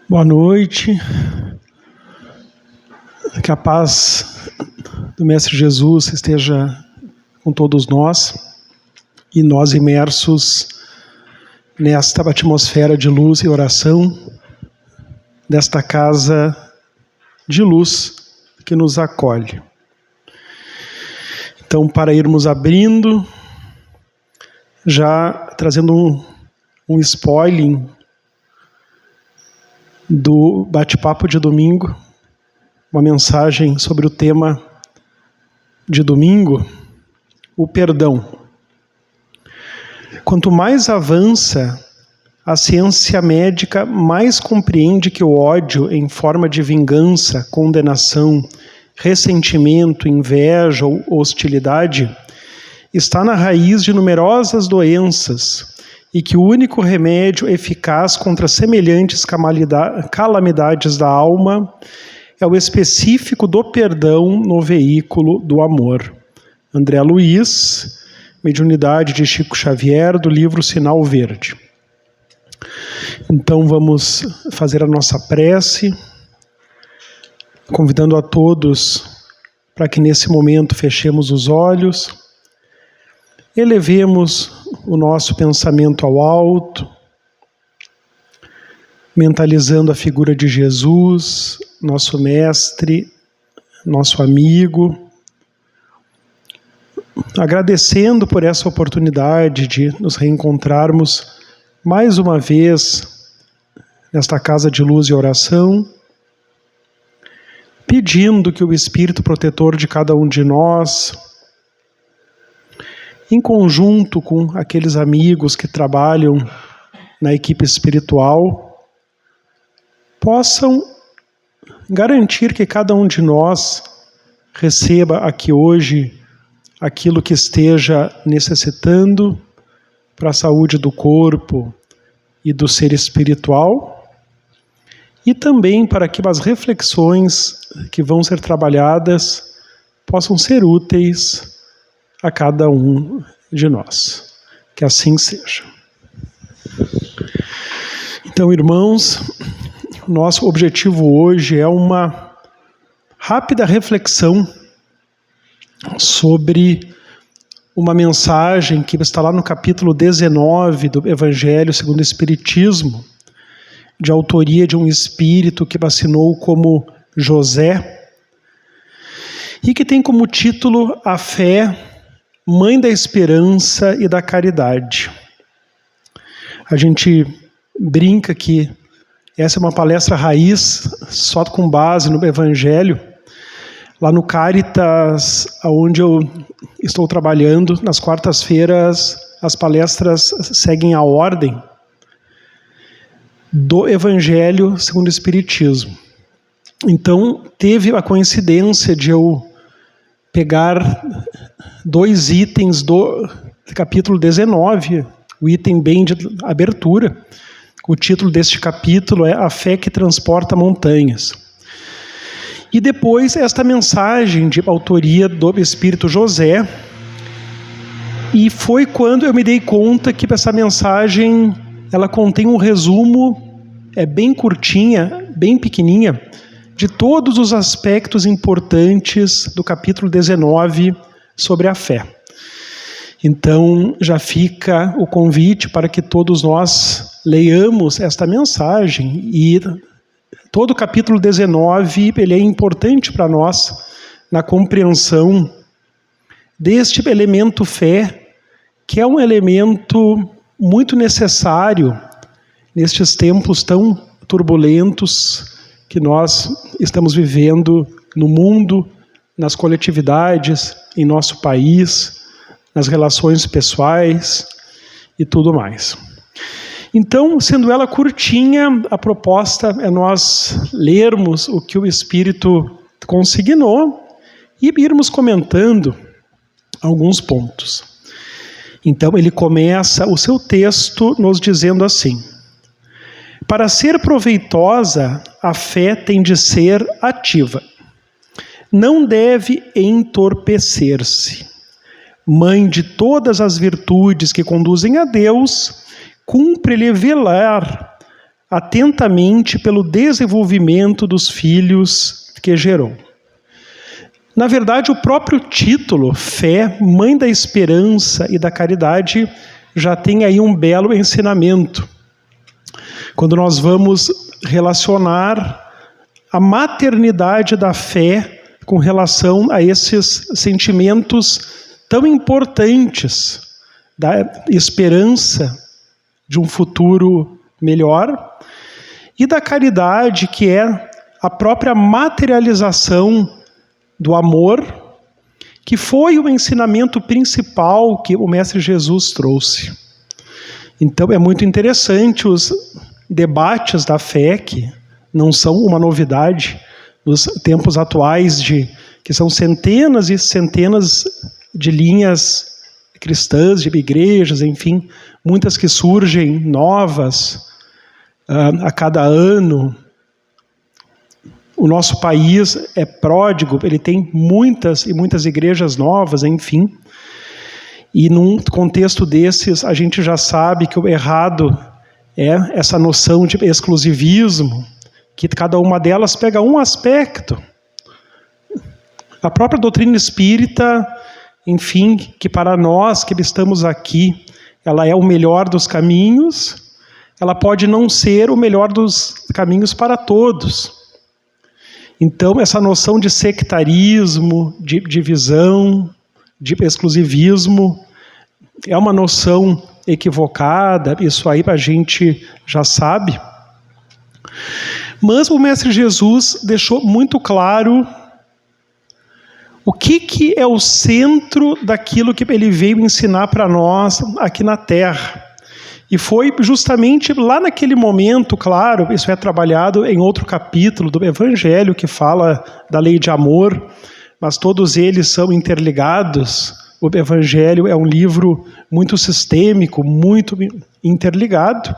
Boa noite, que a paz do Mestre Jesus esteja com todos nós e nós imersos nesta atmosfera de luz e oração, desta casa de luz que nos acolhe. Então, para irmos abrindo, já trazendo um spoiling do bate-papo de domingo, uma mensagem sobre o tema de domingo, o perdão. Quanto mais avança a ciência médica, mais compreende que o ódio em forma de vingança, condenação, ressentimento, inveja ou hostilidade está na raiz de numerosas doenças e que o único remédio eficaz contra semelhantes calamidades da alma é o específico do perdão no veículo do amor. André Luiz, Mediunidade de Chico Xavier, do livro Sinal Verde. Então vamos fazer a nossa prece, convidando a todos para que nesse momento fechemos os olhos, elevemos o nosso pensamento ao alto, mentalizando a figura de Jesus, nosso mestre, nosso amigo, agradecendo por essa oportunidade de nos reencontrarmos mais uma vez nesta casa de luz e oração, pedindo que o Espírito protetor de cada um de nós, em conjunto com aqueles amigos que trabalham na equipe espiritual, possam garantir que cada um de nós receba aqui hoje aquilo que esteja necessitando para a saúde do corpo e do ser espiritual, e também para que as reflexões que vão ser trabalhadas possam ser úteis a cada um de nós. Que assim seja. Então, irmãos, nosso objetivo hoje é uma rápida reflexão sobre uma mensagem que está lá no capítulo 19 do Evangelho segundo o Espiritismo, de autoria de um espírito que vacinou como José, e que tem como título A Fé, Mãe da Esperança e da Caridade. A gente brinca que essa é uma palestra raiz, só com base no Evangelho. Lá no Caritas, onde eu estou trabalhando, nas quartas-feiras, as palestras seguem a ordem do Evangelho segundo o Espiritismo. Então, teve a coincidência de eu pegar dois itens do capítulo 19, o item bem de abertura. O título deste capítulo é A Fé que Transporta Montanhas. E depois esta mensagem de autoria do Espírito José. E foi quando eu me dei conta que essa mensagem, ela contém um resumo, é bem curtinha, bem pequenininha, de todos os aspectos importantes do capítulo 19 sobre a fé. Então, já fica o convite para que todos nós leiamos esta mensagem, e todo o capítulo 19 ele é importante para nós na compreensão deste elemento fé, que é um elemento muito necessário nestes tempos tão turbulentos que nós estamos vivendo no mundo, nas coletividades, em nosso país, nas relações pessoais e tudo mais. Então, sendo ela curtinha, a proposta é nós lermos o que o Espírito consignou e irmos comentando alguns pontos. Então, ele começa o seu texto nos dizendo assim: para ser proveitosa, a fé tem de ser ativa. Não deve entorpecer-se. Mãe de todas as virtudes que conduzem a Deus, cumpre-lhe velar atentamente pelo desenvolvimento dos filhos que gerou. Na verdade, o próprio título, Fé, Mãe da Esperança e da Caridade, já tem aí um belo ensinamento. Quando nós vamos relacionar a maternidade da fé com relação a esses sentimentos tão importantes da esperança de um futuro melhor e da caridade, que é a própria materialização do amor, que foi o ensinamento principal que o Mestre Jesus trouxe. Então é muito interessante os debates da fé, que não são uma novidade nos tempos atuais, que são centenas e centenas de linhas cristãs, de igrejas, enfim, muitas que surgem novas a cada ano. O nosso país é pródigo, ele tem muitas e muitas igrejas novas, enfim. E num contexto desses, a gente já sabe que o errado é essa noção de exclusivismo, que cada uma delas pega um aspecto. A própria doutrina espírita, enfim, que para nós que estamos aqui, ela é o melhor dos caminhos, ela pode não ser o melhor dos caminhos para todos. Então, essa noção de sectarismo, de divisão, de exclusivismo, é uma noção equivocada, isso aí a gente já sabe. Mas o Mestre Jesus deixou muito claro o que é o centro daquilo que ele veio ensinar para nós aqui na Terra. E foi justamente lá naquele momento, claro, isso é trabalhado em outro capítulo do Evangelho, que fala da lei de amor, mas todos eles são interligados. O Evangelho é um livro muito sistêmico, muito interligado,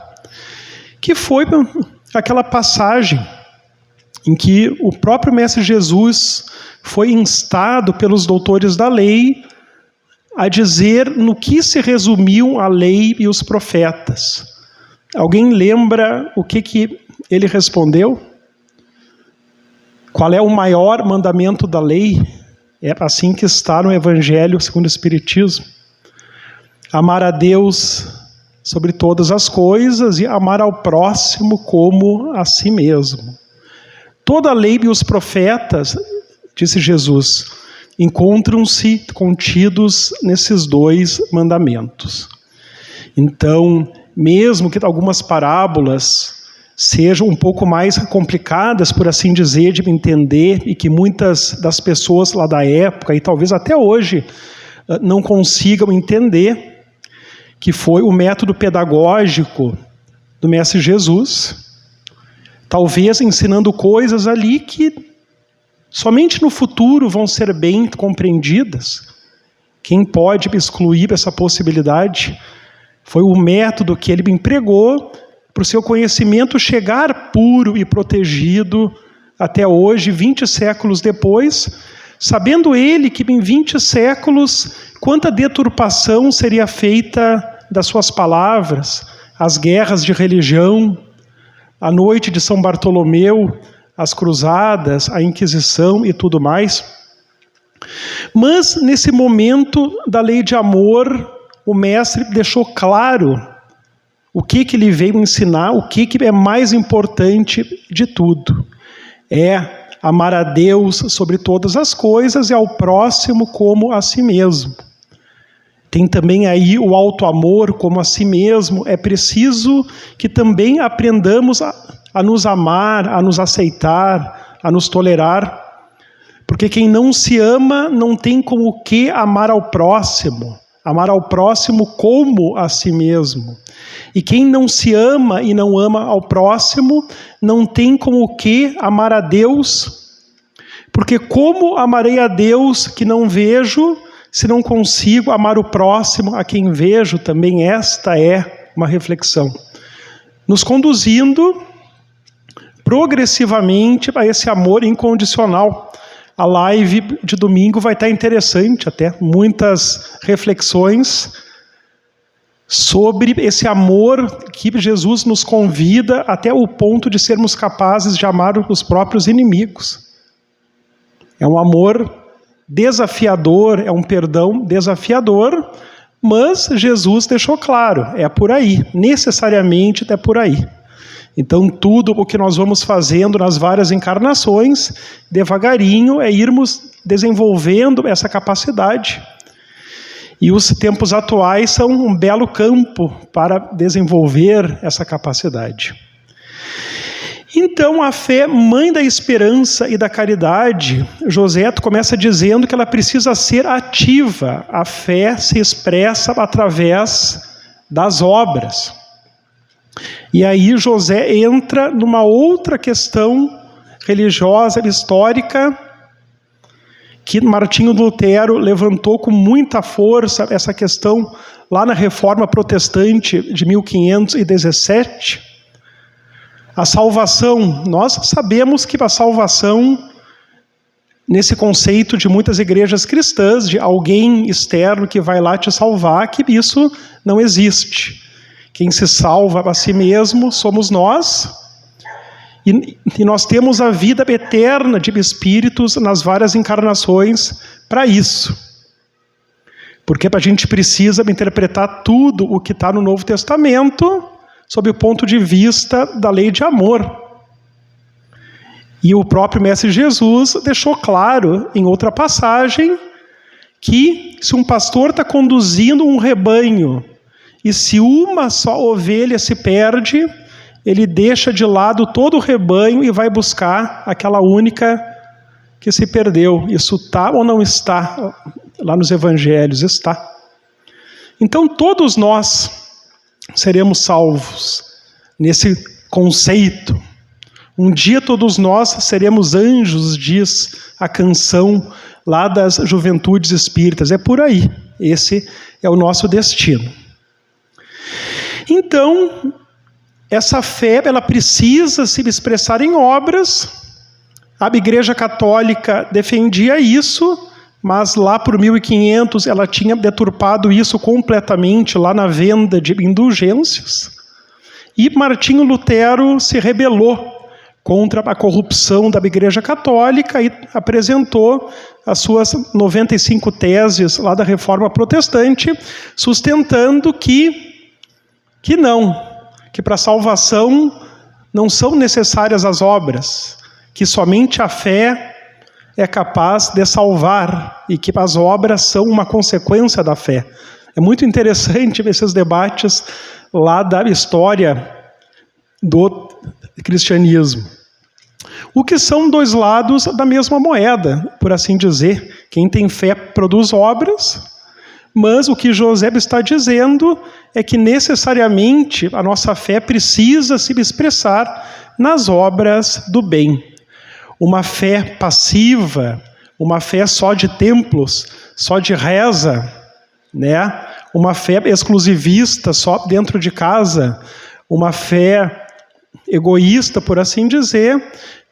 que foi aquela passagem em que o próprio Mestre Jesus foi instado pelos doutores da lei a dizer no que se resumiam a lei e os profetas. Alguém lembra o que ele respondeu? Qual é o maior mandamento da lei? É assim que está no Evangelho segundo o Espiritismo. Amar a Deus sobre todas as coisas e amar ao próximo como a si mesmo. Toda a lei e os profetas, disse Jesus, encontram-se contidos nesses dois mandamentos. Então, mesmo que algumas parábolas sejam um pouco mais complicadas, por assim dizer, de entender, e que muitas das pessoas lá da época, e talvez até hoje, não consigam entender, que foi o método pedagógico do Mestre Jesus, talvez ensinando coisas ali que somente no futuro vão ser bem compreendidas. Quem pode excluir essa possibilidade? Foi o método que ele empregou para o seu conhecimento chegar puro e protegido até hoje, 20 séculos depois, sabendo ele que em 20 séculos, quanta deturpação seria feita das suas palavras, as guerras de religião, a noite de São Bartolomeu, as cruzadas, a Inquisição e tudo mais. Mas, nesse momento da lei de amor, o Mestre deixou claro o que ele veio ensinar, o que é mais importante de tudo. É amar a Deus sobre todas as coisas e ao próximo como a si mesmo. Tem também aí o auto-amor como a si mesmo. É preciso que também aprendamos a nos amar, a nos aceitar, a nos tolerar. Porque quem não se ama não tem como o que amar ao próximo. Amar ao próximo como a si mesmo. E quem não se ama e não ama ao próximo, não tem como o que amar a Deus. Porque como amarei a Deus que não vejo, se não consigo amar o próximo a quem vejo? Também esta é uma reflexão. Nos conduzindo progressivamente a esse amor incondicional. A live de domingo vai estar interessante até, muitas reflexões sobre esse amor que Jesus nos convida até o ponto de sermos capazes de amar os próprios inimigos. É um amor desafiador, é um perdão desafiador, mas Jesus deixou claro, é por aí, necessariamente é por aí. Então tudo o que nós vamos fazendo nas várias encarnações, devagarinho, é irmos desenvolvendo essa capacidade. E os tempos atuais são um belo campo para desenvolver essa capacidade. Então, a fé, mãe da esperança e da caridade, José começa dizendo que ela precisa ser ativa. A fé se expressa através das obras. E aí José entra numa outra questão religiosa, histórica, que Martinho Lutero levantou com muita força essa questão lá na Reforma Protestante de 1517. A salvação, nós sabemos que a salvação, nesse conceito de muitas igrejas cristãs, de alguém externo que vai lá te salvar, que isso não existe. Quem se salva a si mesmo somos nós, e nós temos a vida eterna de espíritos nas várias encarnações para isso. Porque a gente precisa interpretar tudo o que está no Novo Testamento sob o ponto de vista da lei de amor. E o próprio Mestre Jesus deixou claro, em outra passagem, que se um pastor está conduzindo um rebanho, e se uma só ovelha se perde, ele deixa de lado todo o rebanho e vai buscar aquela única que se perdeu. Isso está ou não está? Lá nos evangelhos está. Então todos nós seremos salvos nesse conceito. Um dia todos nós seremos anjos, diz a canção lá das Juventudes Espíritas. É por aí. Esse é o nosso destino. Então, essa fé, ela precisa se expressar em obras. A Igreja Católica defendia isso, mas lá por 1500 ela tinha deturpado isso completamente lá na venda de indulgências. E Martinho Lutero se rebelou contra a corrupção da Igreja Católica e apresentou as suas 95 teses lá da Reforma Protestante, sustentando que para a salvação não são necessárias as obras, que somente a fé é capaz de salvar e que as obras são uma consequência da fé. É muito interessante esses debates lá da história do cristianismo. O que são dois lados da mesma moeda, por assim dizer. Quem tem fé produz obras, mas o que José está dizendo é que necessariamente a nossa fé precisa se expressar nas obras do bem. Uma fé passiva, uma fé só de templos, só de reza, né? Uma fé exclusivista, só dentro de casa, uma fé egoísta, por assim dizer,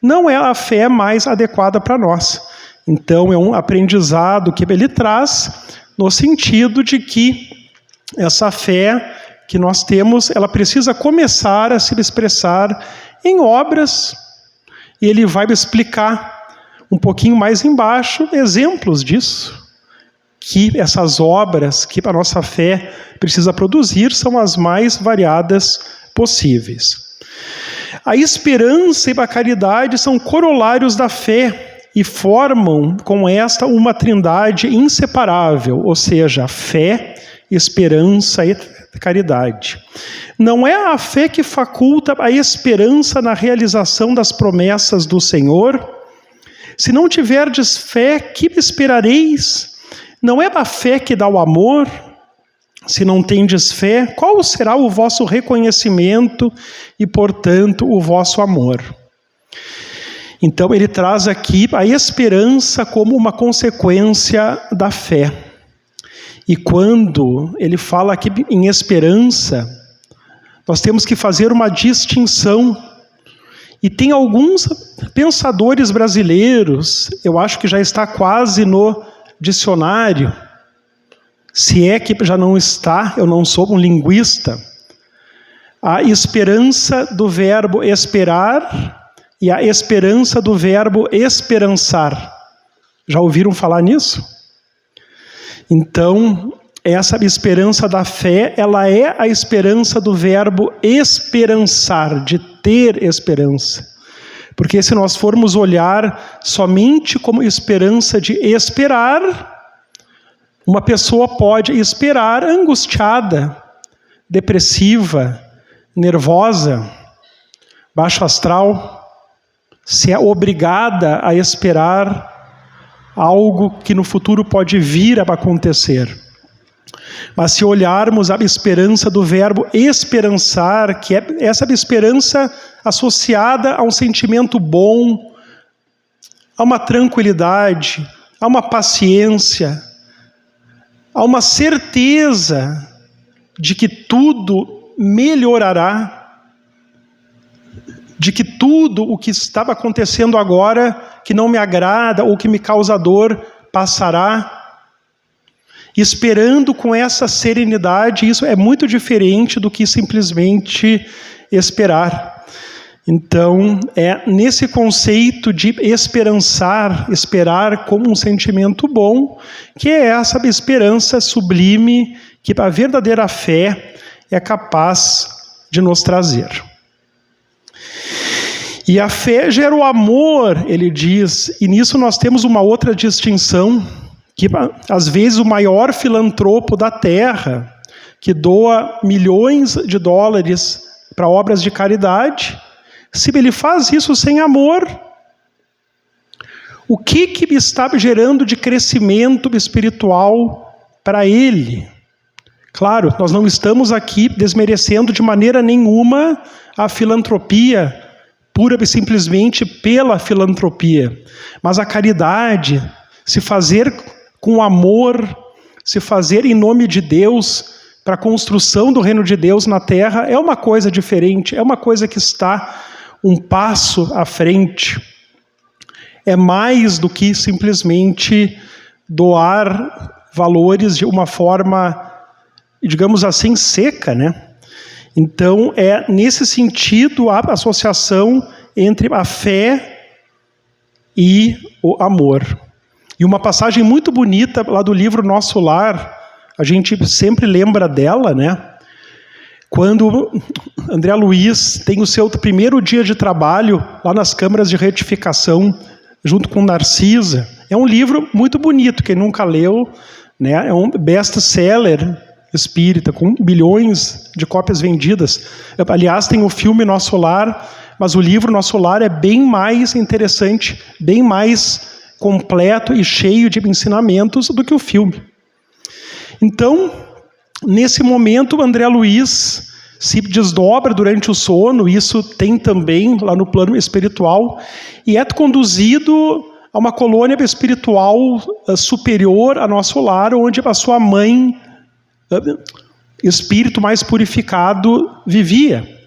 não é a fé mais adequada para nós. Então é um aprendizado que ele traz no sentido de que essa fé que nós temos, ela precisa começar a se expressar em obras. E ele vai explicar um pouquinho mais embaixo exemplos disso, que essas obras que a nossa fé precisa produzir são as mais variadas possíveis. A esperança e a caridade são corolários da fé e formam com esta uma trindade inseparável, ou seja, fé, esperança e caridade. Não é a fé que faculta a esperança na realização das promessas do Senhor? Se não tiverdes fé, que esperareis? Não é a fé que dá o amor? Se não tendes fé, qual será o vosso reconhecimento e, portanto, o vosso amor? Então ele traz aqui a esperança como uma consequência da fé. E quando ele fala aqui em esperança, nós temos que fazer uma distinção. E tem alguns pensadores brasileiros, eu acho que já está quase no dicionário, se é que já não está, eu não sou um linguista, a esperança do verbo esperar e a esperança do verbo esperançar. Já ouviram falar nisso? Então, essa esperança da fé, ela é a esperança do verbo esperançar, de ter esperança. Porque se nós formos olhar somente como esperança de esperar, uma pessoa pode esperar angustiada, depressiva, nervosa, baixo astral, se é obrigada a esperar algo que no futuro pode vir a acontecer. Mas se olharmos a esperança do verbo esperançar, que é essa esperança associada a um sentimento bom, a uma tranquilidade, a uma paciência, a uma certeza de que tudo melhorará, de que tudo o que estava acontecendo agora, que não me agrada ou que me causa dor, passará. Esperando com essa serenidade, isso é muito diferente do que simplesmente esperar. Então, é nesse conceito de esperançar, esperar como um sentimento bom, que é essa esperança sublime que a verdadeira fé é capaz de nos trazer. E a fé gera o amor, ele diz, e nisso nós temos uma outra distinção, que às vezes o maior filantropo da terra, que doa milhões de dólares para obras de caridade, se ele faz isso sem amor, o que está gerando de crescimento espiritual para ele? Claro, nós não estamos aqui desmerecendo de maneira nenhuma a filantropia, pura e simplesmente pela filantropia, mas a caridade, se fazer com amor, se fazer em nome de Deus, para a construção do reino de Deus na terra, é uma coisa diferente, é uma coisa que está um passo à frente. É mais do que simplesmente doar valores de uma forma, digamos assim, seca, né? Então, é nesse sentido a associação entre a fé e o amor. E uma passagem muito bonita lá do livro Nosso Lar, a gente sempre lembra dela, né? Quando André Luiz tem o seu primeiro dia de trabalho lá nas câmaras de retificação, junto com Narcisa. É um livro muito bonito, quem nunca leu, né? É um best-seller espírita, com bilhões de cópias vendidas. Aliás, tem o filme Nosso Lar, mas o livro Nosso Lar é bem mais interessante, bem mais completo e cheio de ensinamentos do que o filme. Então, nesse momento, André Luiz se desdobra durante o sono, isso tem também lá no plano espiritual, e é conduzido a uma colônia espiritual superior a Nosso Lar, onde a sua mãe, espírito mais purificado, vivia.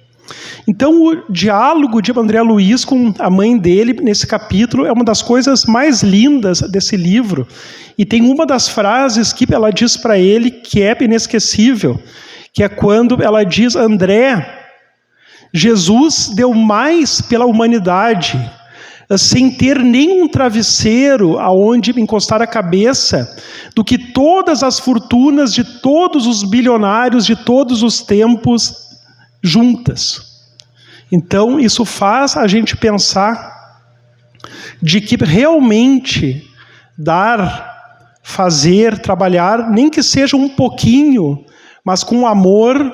Então, o diálogo de André Luiz com a mãe dele, nesse capítulo, é uma das coisas mais lindas desse livro. E tem uma das frases que ela diz para ele que é inesquecível, que é quando ela diz: André, Jesus deu mais pela humanidade, sem ter nenhum travesseiro aonde encostar a cabeça, do que todas as fortunas de todos os bilionários de todos os tempos juntas. Então, isso faz a gente pensar de que realmente dar, fazer, trabalhar, nem que seja um pouquinho, mas com amor,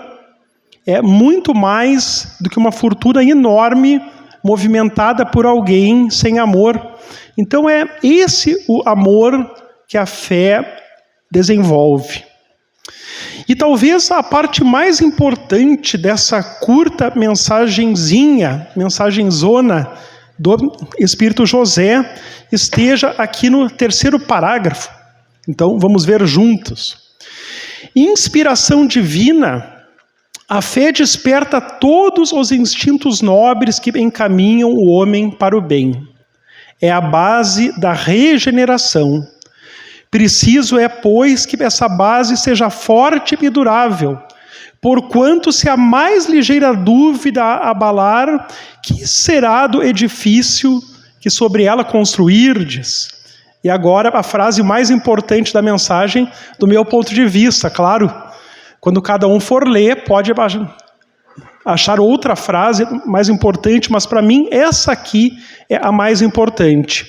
é muito mais do que uma fortuna enorme movimentada por alguém sem amor. Então é esse o amor que a fé desenvolve. E talvez a parte mais importante dessa curta mensagenzona do Espírito José, esteja aqui no terceiro parágrafo. Então vamos ver juntos. Inspiração divina, a fé desperta todos os instintos nobres que encaminham o homem para o bem. É a base da regeneração. Preciso é, pois, que essa base seja forte e durável, porquanto se a mais ligeira dúvida abalar, que será do edifício que sobre ela construirdes? E agora a frase mais importante da mensagem, do meu ponto de vista, claro, quando cada um for ler, pode achar outra frase mais importante, mas para mim essa aqui é a mais importante.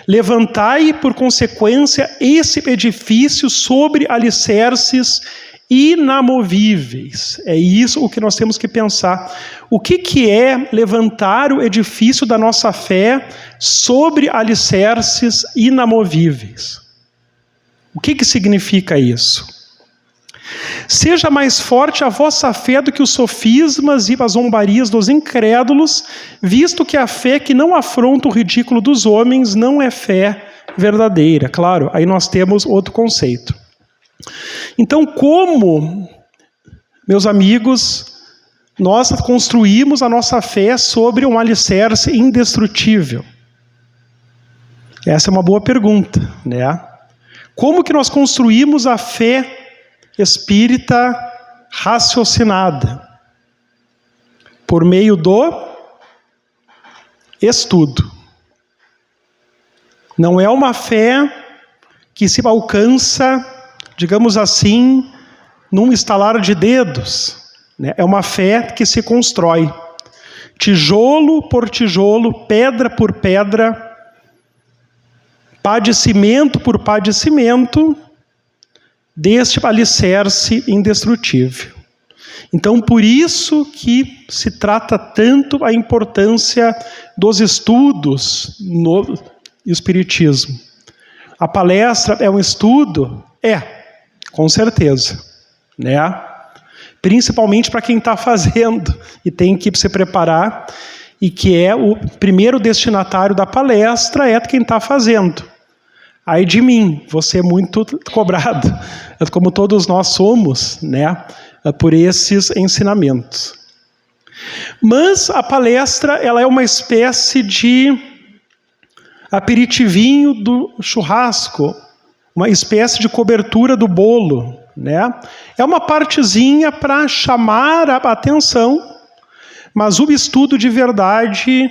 Levantai, por consequência, esse edifício sobre alicerces inamovíveis. É isso o que nós temos que pensar. O que é levantar o edifício da nossa fé sobre alicerces inamovíveis? O que significa isso? Seja mais forte a vossa fé do que os sofismas e as zombarias dos incrédulos, visto que a fé que não afronta o ridículo dos homens não é fé verdadeira. Claro, aí nós temos outro conceito. Então, como, meus amigos, nós construímos a nossa fé sobre um alicerce indestrutível? Essa é uma boa pergunta, né? Como que nós construímos a fé espírita raciocinada? Por meio do estudo. Não é uma fé que se alcança, digamos assim, num estalar de dedos, né? É uma fé que se constrói, tijolo por tijolo, pedra por pedra, pá de cimento por pá de cimento, deste alicerce indestrutível. Então, por isso que se trata tanto a importância dos estudos no Espiritismo. A palestra é um estudo? É, com certeza, né? Principalmente para quem está fazendo e tem que se preparar, e que é o primeiro destinatário da palestra é quem está fazendo. Ai de mim, vou ser muito cobrado, como todos nós somos, né, por esses ensinamentos. Mas a palestra, ela é uma espécie de aperitivinho do churrasco, uma espécie de cobertura do bolo, né? É uma partezinha para chamar a atenção, mas o estudo de verdade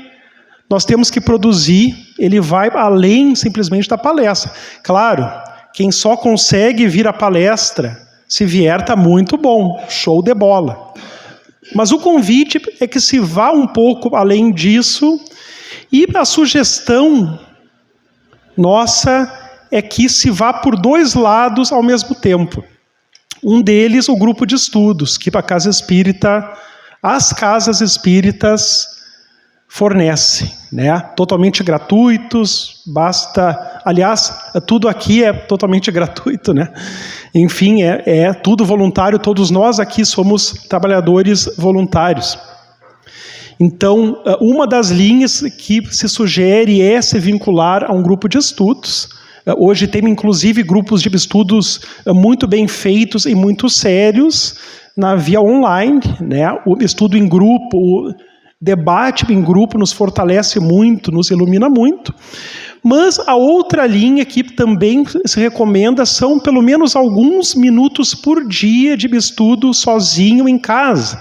nós temos que produzir, ele vai além simplesmente da palestra. Claro, quem só consegue vir à palestra, se vier, está muito bom, show de bola. Mas o convite é que se vá um pouco além disso, e a sugestão nossa é que se vá por dois lados ao mesmo tempo. Um deles, o grupo de estudos, que a Casa Espírita, as casas espíritas fornecem, né? Totalmente gratuitos, basta... Aliás, tudo aqui é totalmente gratuito, né? Enfim, é tudo voluntário, todos nós aqui somos trabalhadores voluntários. Então, uma das linhas que se sugere é se vincular a um grupo de estudos. Hoje tem, inclusive, grupos de estudos muito bem feitos e muito sérios na via online, né? O estudo em grupo, o debate em grupo nos fortalece muito, nos ilumina muito. Mas a outra linha que também se recomenda são pelo menos alguns minutos por dia de estudo sozinho em casa.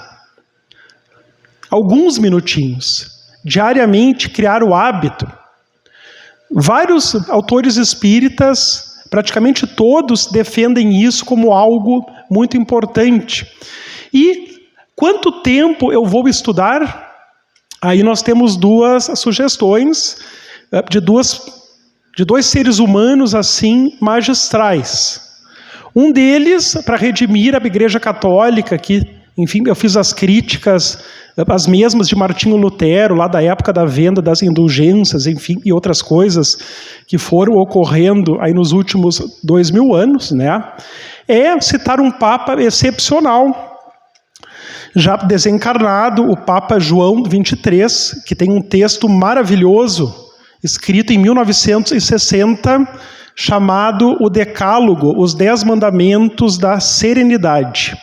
Alguns minutinhos. Diariamente criar o hábito. Vários autores espíritas, praticamente todos, defendem isso como algo muito importante. E quanto tempo eu vou estudar? Aí nós temos duas sugestões de dois seres humanos assim magistrais. Um deles, para redimir a Igreja Católica, que, enfim, eu fiz as críticas, as mesmas de Martinho Lutero, lá da época da venda das indulgências, enfim, e outras coisas que foram ocorrendo aí nos últimos 2000 anos, né? É citar um Papa excepcional, já desencarnado, o Papa João XXIII, que tem um texto maravilhoso, escrito em 1960, chamado o Decálogo, os 10 Mandamentos da Serenidade.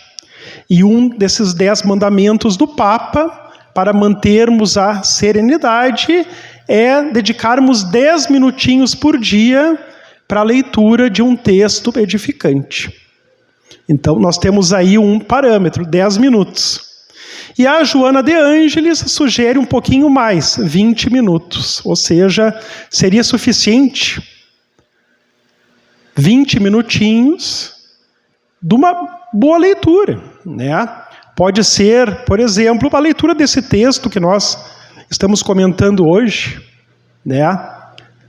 E um desses 10 mandamentos do Papa, para mantermos a serenidade, é dedicarmos 10 minutinhos por dia para a leitura de um texto edificante. Então, nós temos aí um parâmetro, 10 minutos. E a Joana de Ângeles sugere um pouquinho mais, 20 minutos. Ou seja, seria suficiente 20 minutinhos de uma boa leitura, né? Pode ser, por exemplo, a leitura desse texto que nós estamos comentando hoje, né?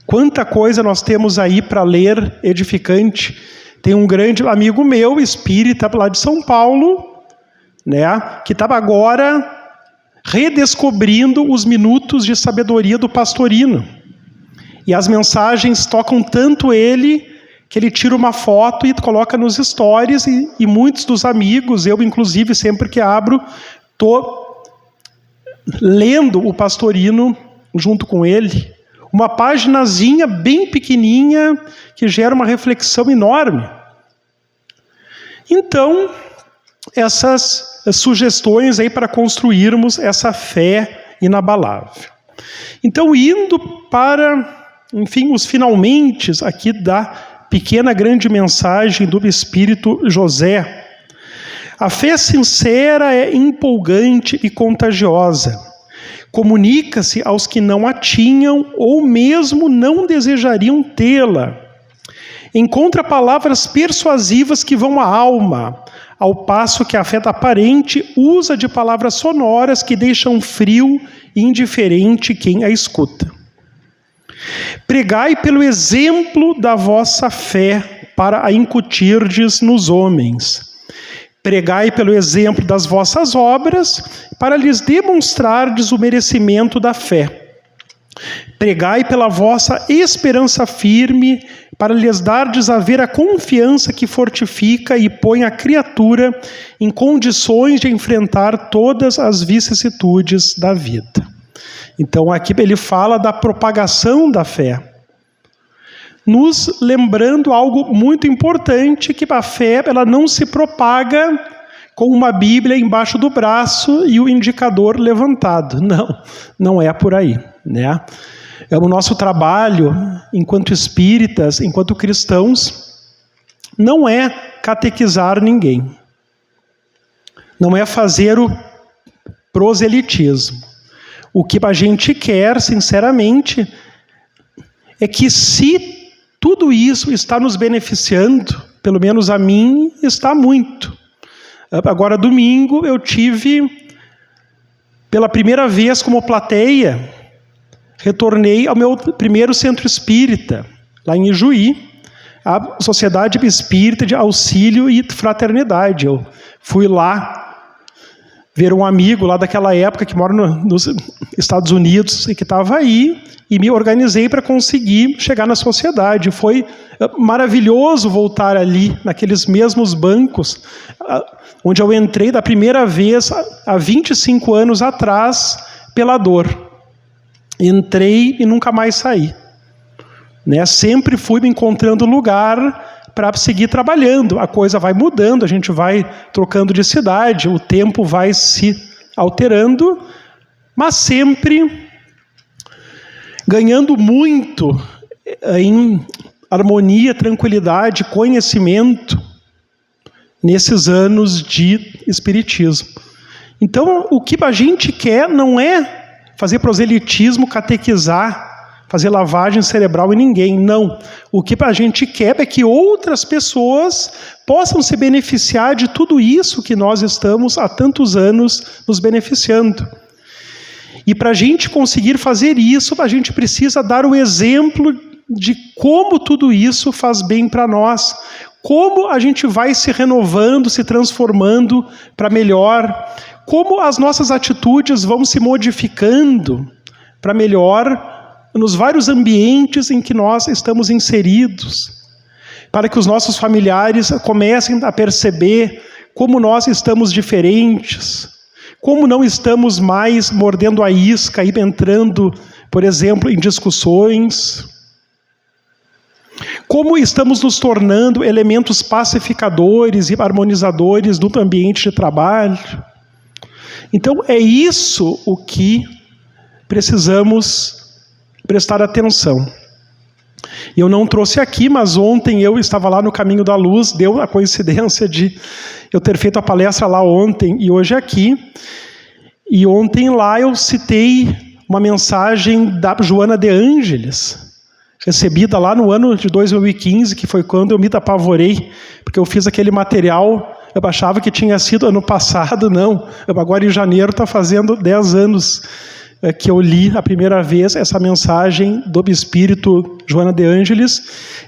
Quanta coisa nós temos aí para ler edificante. Tem um grande amigo meu, espírita lá de São Paulo, né, que estava agora redescobrindo os minutos de sabedoria do Pastorino. E as mensagens tocam tanto ele, que ele tira uma foto e coloca nos stories, e muitos dos amigos, eu inclusive, sempre que abro, estou lendo o Pastorino junto com ele. Uma paginazinha bem pequenininha que gera uma reflexão enorme. Então, essas sugestões aí para construirmos essa fé inabalável. Então, indo para, enfim, os finalmente aqui da pequena grande mensagem do Espírito José. A fé sincera é empolgante e contagiosa. Comunica-se aos que não a tinham ou mesmo não desejariam tê-la. Encontra palavras persuasivas que vão à alma, ao passo que a fé aparente usa de palavras sonoras que deixam frio e indiferente quem a escuta. Pregai pelo exemplo da vossa fé para a incutirdes nos homens. Pregai pelo exemplo das vossas obras, para lhes demonstrardes o merecimento da fé. Pregai pela vossa esperança firme, para lhes dardes a ver a confiança que fortifica e põe a criatura em condições de enfrentar todas as vicissitudes da vida. Então aqui ele fala da propagação da fé, nos lembrando algo muito importante, que a fé ela não se propaga com uma Bíblia embaixo do braço e o indicador levantado. Não é por aí, né? É o nosso trabalho, enquanto espíritas, enquanto cristãos, não é catequizar ninguém. Não é fazer o proselitismo. O que a gente quer, sinceramente, é que se tudo isso está nos beneficiando, pelo menos a mim, está muito. Agora, domingo, eu tive, pela primeira vez como plateia, retornei ao meu primeiro centro espírita, lá em Ijuí, a Sociedade Espírita de Auxílio e Fraternidade. Eu fui lá ver um amigo lá daquela época, que mora nos Estados Unidos, e que estava aí, e me organizei para conseguir chegar na sociedade. Foi maravilhoso voltar ali, naqueles mesmos bancos, onde eu entrei da primeira vez, há 25 anos atrás, pela dor. Entrei e nunca mais saí. Né? Sempre fui me encontrando lugar para seguir trabalhando. A coisa vai mudando, a gente vai trocando de cidade, o tempo vai se alterando, mas sempre ganhando muito em harmonia, tranquilidade, conhecimento nesses anos de espiritismo. Então, o que a gente quer não é fazer proselitismo, catequizar, fazer lavagem cerebral em ninguém, não. O que a gente quer é que outras pessoas possam se beneficiar de tudo isso que nós estamos há tantos anos nos beneficiando. E para a gente conseguir fazer isso, a gente precisa dar o exemplo de como tudo isso faz bem para nós, como a gente vai se renovando, se transformando para melhor, como as nossas atitudes vão se modificando para melhor nos vários ambientes em que nós estamos inseridos, para que os nossos familiares comecem a perceber como nós estamos diferentes, como não estamos mais mordendo a isca e entrando, por exemplo, em discussões, como estamos nos tornando elementos pacificadores e harmonizadores do ambiente de trabalho. Então, é isso o que precisamos prestar atenção. E eu não trouxe aqui, mas ontem eu estava lá no Caminho da Luz, deu a coincidência de eu ter feito a palestra lá ontem e hoje aqui. E ontem lá eu citei uma mensagem da Joana de Ângeles, recebida lá no ano de 2015, que foi quando eu me apavorei, porque eu fiz aquele material, eu achava que tinha sido ano passado, não. Agora em janeiro está fazendo 10 anos que eu li a primeira vez essa mensagem do Espírito Joana de Ângeles,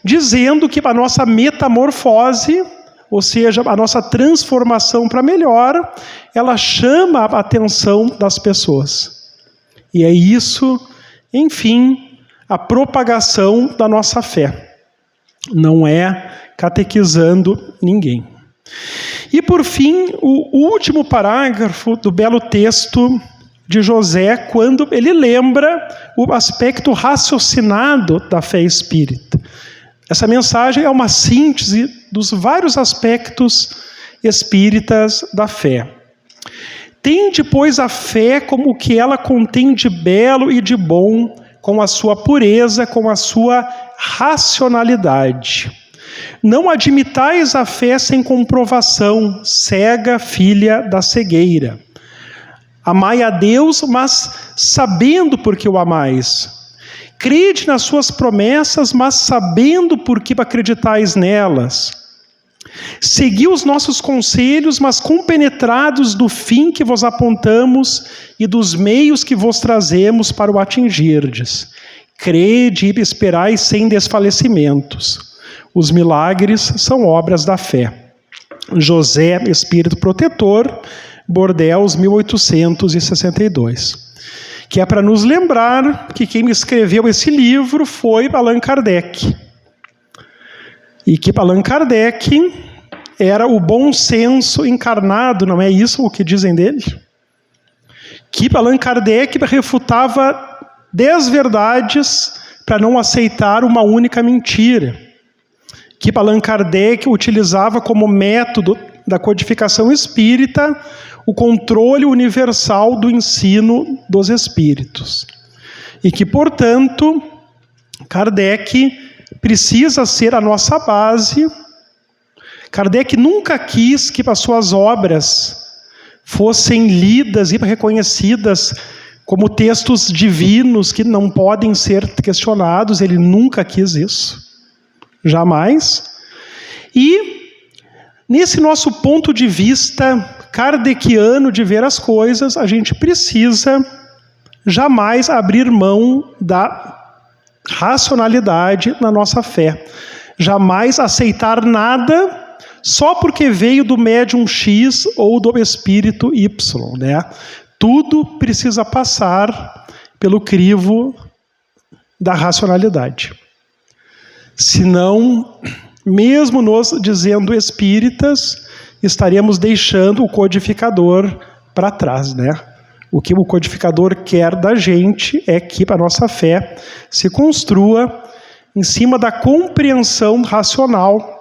dizendo que a nossa metamorfose, ou seja, a nossa transformação para melhor, ela chama a atenção das pessoas. E é isso, enfim, a propagação da nossa fé. Não é catequizando ninguém. E por fim, o último parágrafo do belo texto de José, quando ele lembra o aspecto raciocinado da fé espírita. Essa mensagem é uma síntese dos vários aspectos espíritas da fé. Tende, pois, a fé como o que ela contém de belo e de bom, com a sua pureza, com a sua racionalidade. Não admitais a fé sem comprovação, cega filha da cegueira. Amai a Deus, mas sabendo por que o amais. Crede nas suas promessas, mas sabendo por que acreditais nelas. Segui os nossos conselhos, mas compenetrados do fim que vos apontamos e dos meios que vos trazemos para o atingirdes. Crede e esperai sem desfalecimentos. Os milagres são obras da fé. José, Espírito Protetor, Bordeaux, 1862. Que é para nos lembrar que quem escreveu esse livro foi Allan Kardec. E que Allan Kardec era o bom senso encarnado, não é isso o que dizem dele? Que Allan Kardec refutava 10 verdades para não aceitar uma única mentira. Que Allan Kardec utilizava como método da codificação espírita o controle universal do ensino dos espíritos. E que, portanto, Kardec precisa ser a nossa base. Kardec nunca quis que as suas obras fossem lidas e reconhecidas como textos divinos que não podem ser questionados. Ele nunca quis isso. Jamais. E, nesse nosso ponto de vista kardeciano de ver as coisas, a gente precisa jamais abrir mão da racionalidade na nossa fé. Jamais aceitar nada só porque veio do médium X ou do espírito Y, né? Tudo precisa passar pelo crivo da racionalidade. Senão, mesmo nos dizendo espíritas, estaremos deixando o codificador para trás, né? O que o codificador quer da gente é que a nossa fé se construa em cima da compreensão racional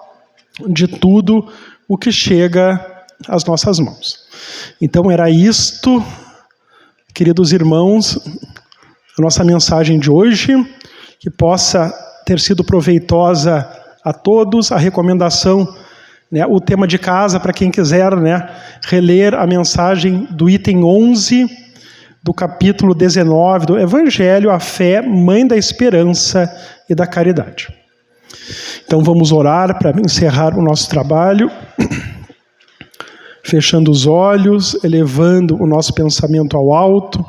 de tudo o que chega às nossas mãos. Então era isto, queridos irmãos, a nossa mensagem de hoje, que possa ter sido proveitosa a todos, a recomendação, né, o tema de casa, para quem quiser, né, reler a mensagem do item 11, do capítulo 19 do Evangelho, a fé, mãe da esperança e da caridade. Então vamos orar para encerrar o nosso trabalho, fechando os olhos, elevando o nosso pensamento ao alto,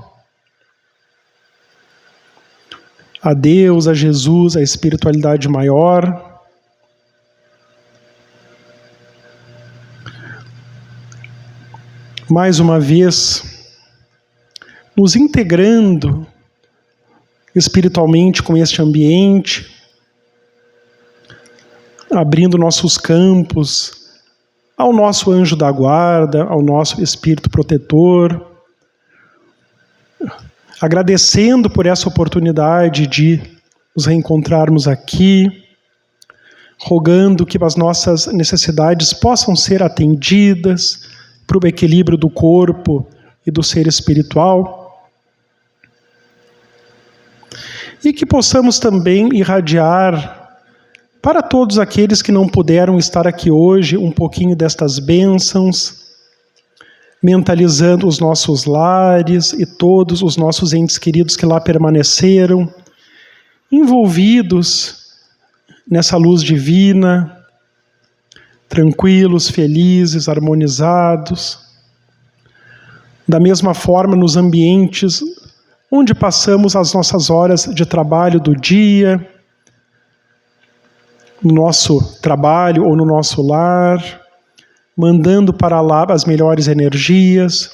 a Deus, a Jesus, a espiritualidade maior. Mais uma vez, nos integrando espiritualmente com este ambiente, abrindo nossos campos ao nosso anjo da guarda, ao nosso espírito protetor, agradecendo por essa oportunidade de nos reencontrarmos aqui, rogando que as nossas necessidades possam ser atendidas para o equilíbrio do corpo e do ser espiritual. e que possamos também irradiar para todos aqueles que não puderam estar aqui hoje um pouquinho destas bênçãos, mentalizando os nossos lares e todos os nossos entes queridos que lá permaneceram, envolvidos nessa luz divina, tranquilos, felizes, harmonizados. Da mesma forma, nos ambientes onde passamos as nossas horas de trabalho do dia, no nosso trabalho ou no nosso lar, mandando para lá as melhores energias,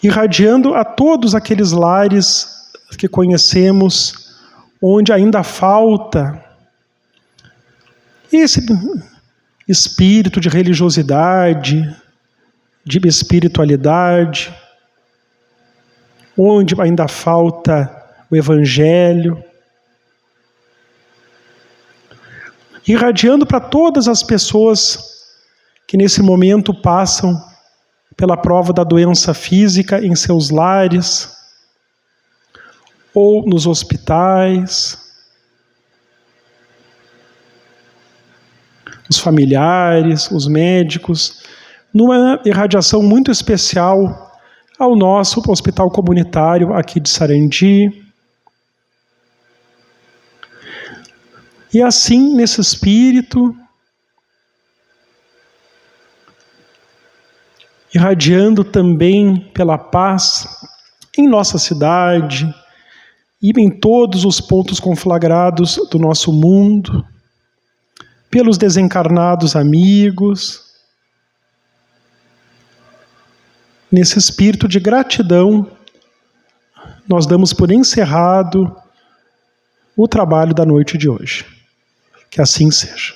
irradiando a todos aqueles lares que conhecemos, onde ainda falta esse espírito de religiosidade, de espiritualidade, onde ainda falta o Evangelho, irradiando para todas as pessoas que nesse momento passam pela prova da doença física em seus lares ou nos hospitais, os familiares, os médicos, numa irradiação muito especial ao nosso hospital comunitário aqui de Sarandi. E assim, nesse espírito, irradiando também pela paz em nossa cidade e em todos os pontos conflagrados do nosso mundo, pelos desencarnados amigos, nesse espírito de gratidão, nós damos por encerrado o trabalho da noite de hoje. Que assim seja.